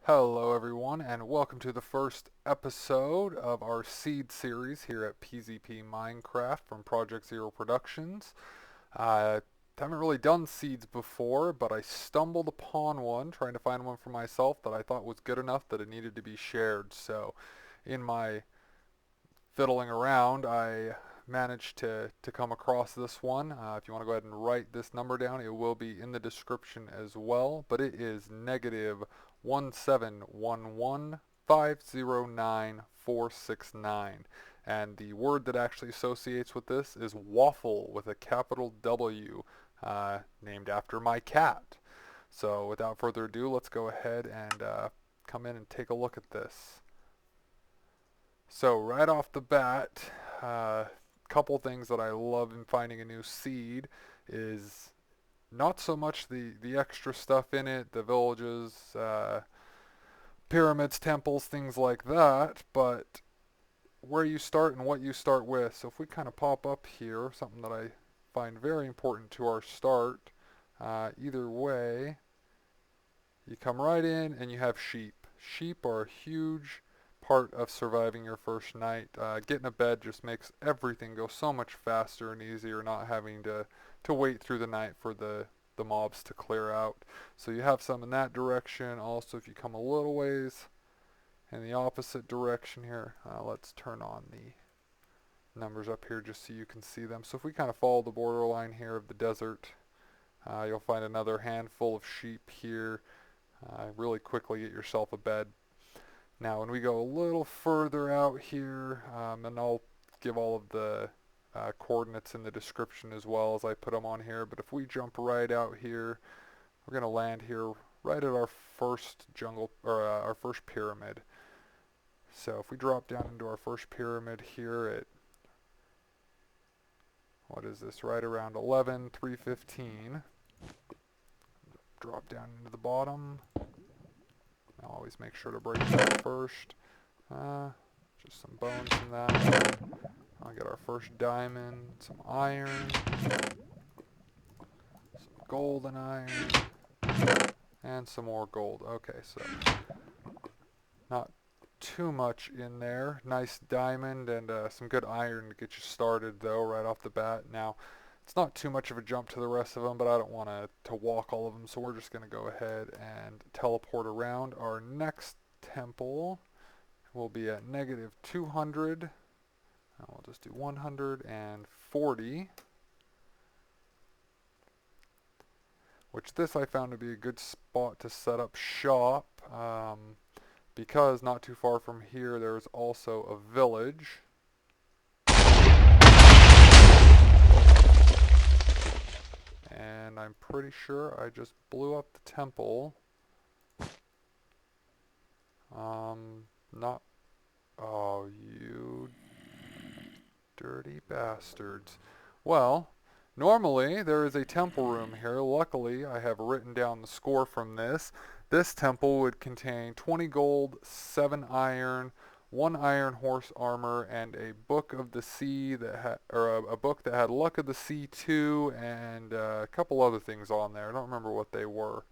Hello everyone and welcome to the first episode of our seed series here at PZP Minecraft from Project Zero Productions. I haven't really done seeds before, but I stumbled upon one trying to find one for myself that I thought was good enough that it needed to be shared. So in my fiddling around, I managed to come across this one. If you want to go ahead and write this number down, it will be in the description as well. But it is negative 1711509,469. And the word that actually associates with this is waffle with a capital W, named after my cat. So without further ado, let's go ahead and come in and take a look at this. So right off the bat, couple things that I love in finding a new seed is not so much the extra stuff in it, the villages, pyramids, temples, things like that, but where you start and what you start with. So if we kind of pop up here, something that I find very important to our start, either way, you come right in and you have sheep. Sheep are a huge part of surviving your first night. Getting a bed just makes everything go so much faster and easier, not having to wait through the night for the mobs to clear out. So you have some in that direction. Also, if you come a little ways in the opposite direction here, let's turn on the numbers up here just so you can see them. So if we kind of follow the borderline here of the desert, you'll find another handful of sheep here. Really quickly get yourself a bed. Now when we go a little further out here, and I'll give all of the coordinates in the description as well as I put them on here, but if we jump right out here, we're going to land here right at our first jungle, or our first pyramid. So if we drop down into our first pyramid here at, what is this, right around 11,315, drop down into the bottom. I'll always make sure to break that first. Just some bones in that. I'll get our first diamond, some iron, some gold and iron, and some more gold. Okay, so not too much in there. Nice diamond and some good iron to get you started though right off the bat. Now, it's not too much of a jump to the rest of them, but I don't want to walk all of them, so we're just going to go ahead and teleport around. Our next temple will be at negative 200. And we'll just do 140. Which this I found to be a good spot to set up shop. Because not too far from here there's also a village. And I'm pretty sure I just blew up the temple. Not... Oh, you dirty bastards. Well, normally there is a temple room here. Luckily, I have written down the score from this. This temple would contain 20 gold, 7 iron, 1 iron horse armor, and a book of the sea that had, or a book that had luck of the sea too, and a couple other things on there. I don't remember what they were.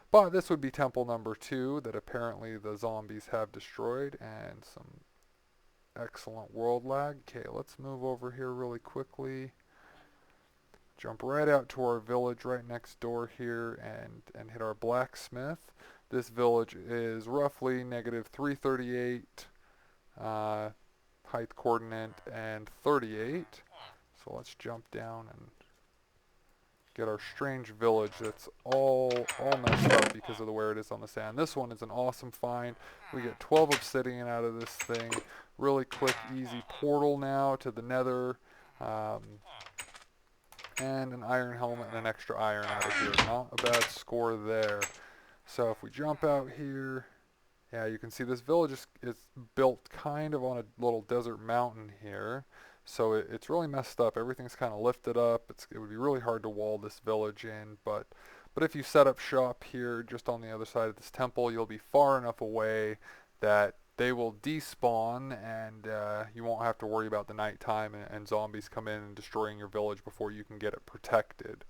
But this would be temple number 2 that apparently the zombies have destroyed, and some excellent world lag. Okay, let's move over here really quickly. Jump right out to our village right next door here and hit our blacksmith. This village is roughly negative 338 height coordinate and 38. So let's jump down and get our strange village that's all messed up because of the where it is on the sand. This one is an awesome find. We get 12 obsidian out of this thing. Really quick, easy portal now to the nether. And an iron helmet and an extra iron out of here. Not a bad score there. So if we jump out here, yeah, you can see this village is built kind of on a little desert mountain here. So it's really messed up. Everything's kind of lifted up. It would be really hard to wall this village in, but if you set up shop here just on the other side of this temple, you'll be far enough away that they will despawn and you won't have to worry about the nighttime and zombies come in and destroying your village before you can get it protected.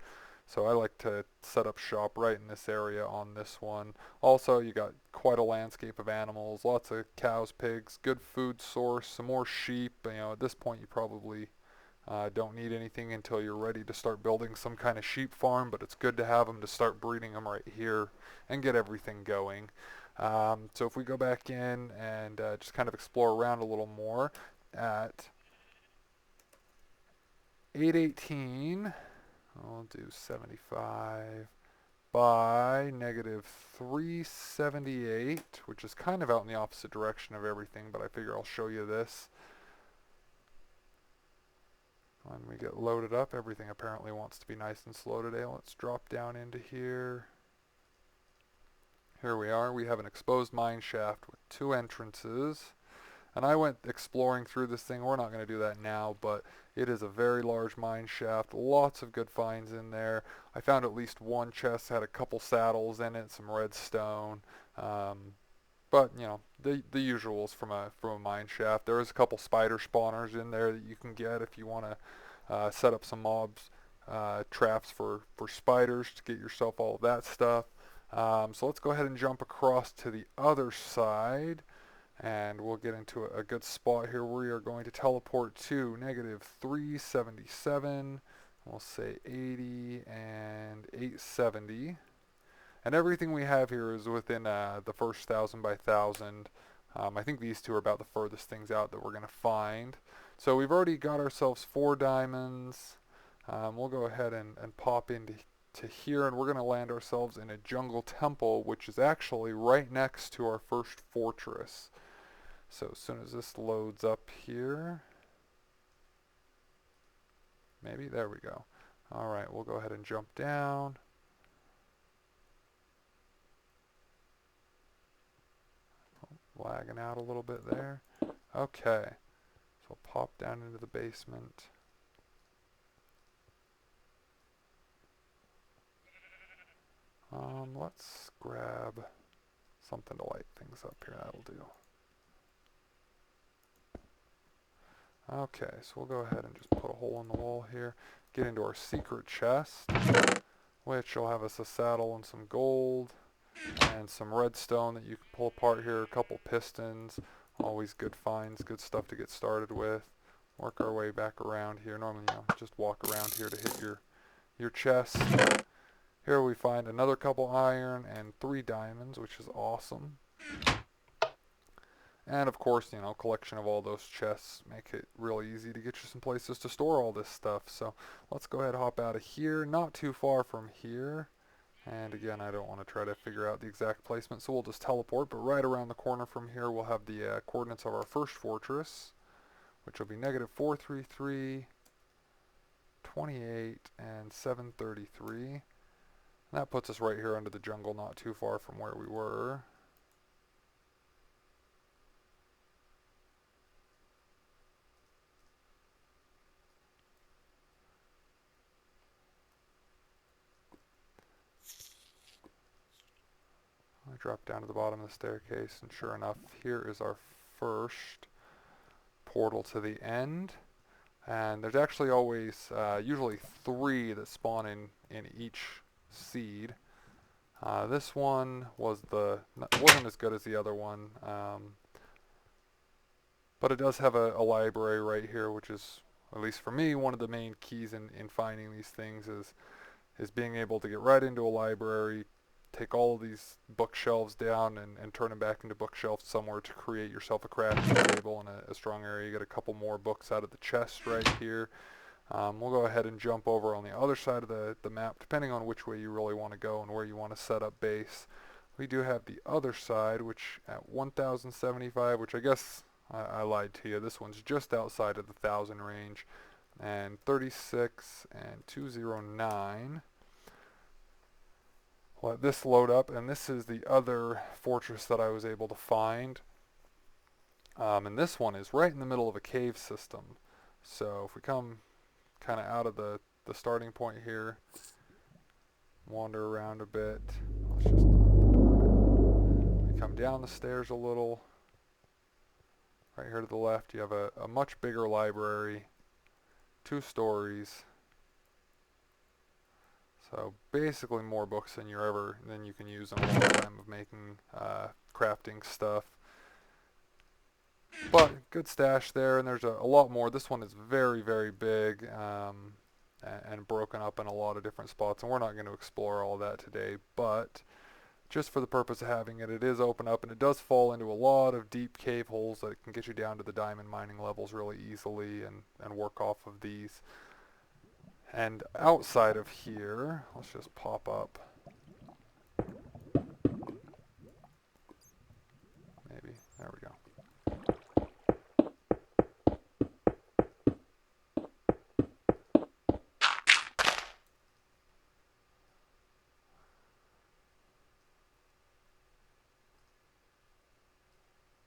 So I like to set up shop right in this area on this one. Also, you got quite a landscape of animals, lots of cows, pigs, good food source, some more sheep. You know, at this point you probably don't need anything until you're ready to start building some kind of sheep farm, but it's good to have them to start breeding them right here and get everything going. So if we go back in and just kind of explore around a little more at 818, I'll do 75 by negative 378, which is kind of out in the opposite direction of everything, but I figure I'll show you this. When we get loaded up, everything apparently wants to be nice and slow today. Let's drop down into here. Here we are. We have an exposed mine shaft with 2 entrances. And I went exploring through this thing. We're not going to do that now, but it is a very large mine shaft. Lots of good finds in there. I found at least one chest that had a couple saddles in it, some redstone. But you know, the usuals from a mine shaft. There is a couple spider spawners in there that you can get if you want to set up some mobs traps for spiders to get yourself all of that stuff. So let's go ahead and jump across to the other side, and we'll get into a good spot here. We are going to teleport to negative 377. We'll say 80 and 870. And everything we have here is within the first 1,000 by 1,000. I think these two are about the furthest things out that we're going to find. So we've already got ourselves 4 diamonds. We'll go ahead and pop into here, and we're going to land ourselves in a jungle temple, which is actually right next to our first fortress. So as soon as this loads up here, maybe, there we go. Alright, we'll go ahead and jump down. Lagging out a little bit there. Okay, so I'll pop down into the basement. Let's grab something to light things up here. That'll do. Okay, so we'll go ahead and just put a hole in the wall here. Get into our secret chest, which will have us a saddle and some gold and some redstone that you can pull apart here. A couple pistons. Always good finds, good stuff to get started with. Work our way back around here. Normally, you know, just walk around here to hit your chest. Here we find another couple iron and 3 diamonds, which is awesome. And of course, you know, collection of all those chests make it really easy to get you some places to store all this stuff. So let's go ahead and hop out of here. Not too far from here. And again, I don't want to try to figure out the exact placement, so we'll just teleport. But right around the corner from here, we'll have the coordinates of our first fortress, which will be negative 433, 28, and 733. And that puts us right here under the jungle, not too far from where we were. I drop down to the bottom of the staircase, and sure enough, here is our first portal to the end. And there's actually always usually 3 that spawn in each seed. This one wasn't as good as the other one, but it does have a library right here, which is, at least for me, one of the main keys in finding these things is being able to get right into a library, take all of these bookshelves down and turn them back into bookshelves somewhere to create yourself a crafting table and a strong area. You get a couple more books out of the chest right here. We'll go ahead and jump over on the other side of the map, depending on which way you really want to go and where you want to set up base. We do have the other side, which at 1075, which I guess I lied to you. This one's just outside of the 1,000 range, and 36 and 209. Let this load up, and this is the other fortress that I was able to find. And this one is right in the middle of a cave system. So if we come kind of out of the starting point here, wander around a bit. Let's just we come down the stairs a little. Right here to the left, you have a much bigger library, 2 stories. So basically more books than you can use in a lifetime of making crafting stuff. But good stash there, and there's a lot more. This one is very, very big and broken up in a lot of different spots, and we're not going to explore all that today, but just for the purpose of having it, it is open up, and it does fall into a lot of deep cave holes that can get you down to the diamond mining levels really easily and work off of these. And outside of here, let's just pop up. Maybe. There we go.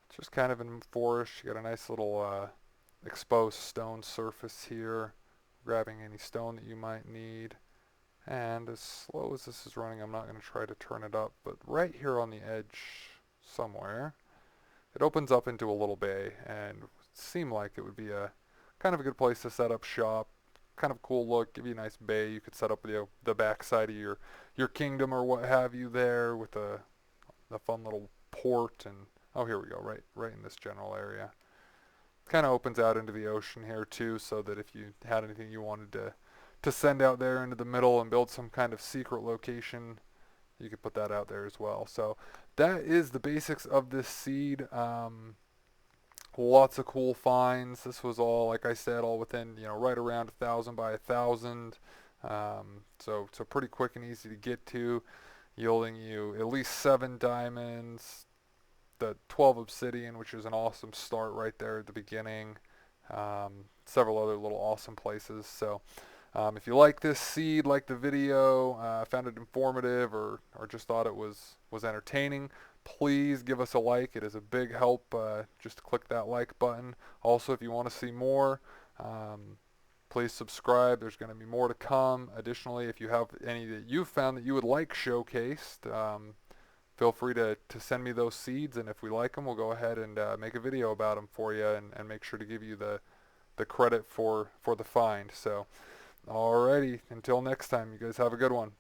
It's just kind of in forest. You got a nice little exposed stone surface here. Grabbing any stone that you might need. And as slow as this is running, I'm not going to try to turn it up, but right here on the edge somewhere, it opens up into a little bay, and it seemed like it would be a kind of a good place to set up shop. Kind of cool look, give you a nice bay. You could set up the back side of your kingdom or what have you there with a fun little port. And oh, here we go, right in this general area. Kind of opens out into the ocean here too, so that if you had anything you wanted to send out there into the middle and build some kind of secret location, you could put that out there as well. So that is the basics of this seed. Lots of cool finds. This was all, like I said, all within, right around 1,000 by 1,000. So pretty quick and easy to get to, yielding you at least 7 diamonds, the 12 obsidian, which is an awesome start right there at the beginning. Several other little awesome places. So if you like this seed, like the video, found it informative, or just thought it was entertaining, please give us a like. It is a big help. Just click that like button. Also, if you want to see more, please subscribe. There's going to be more to come. Additionally, if you have any that you've found that you would like showcased, feel free to send me those seeds, and if we like them, we'll go ahead and make a video about them for you, and make sure to give you the credit for the find. So alrighty, until next time, you guys have a good one.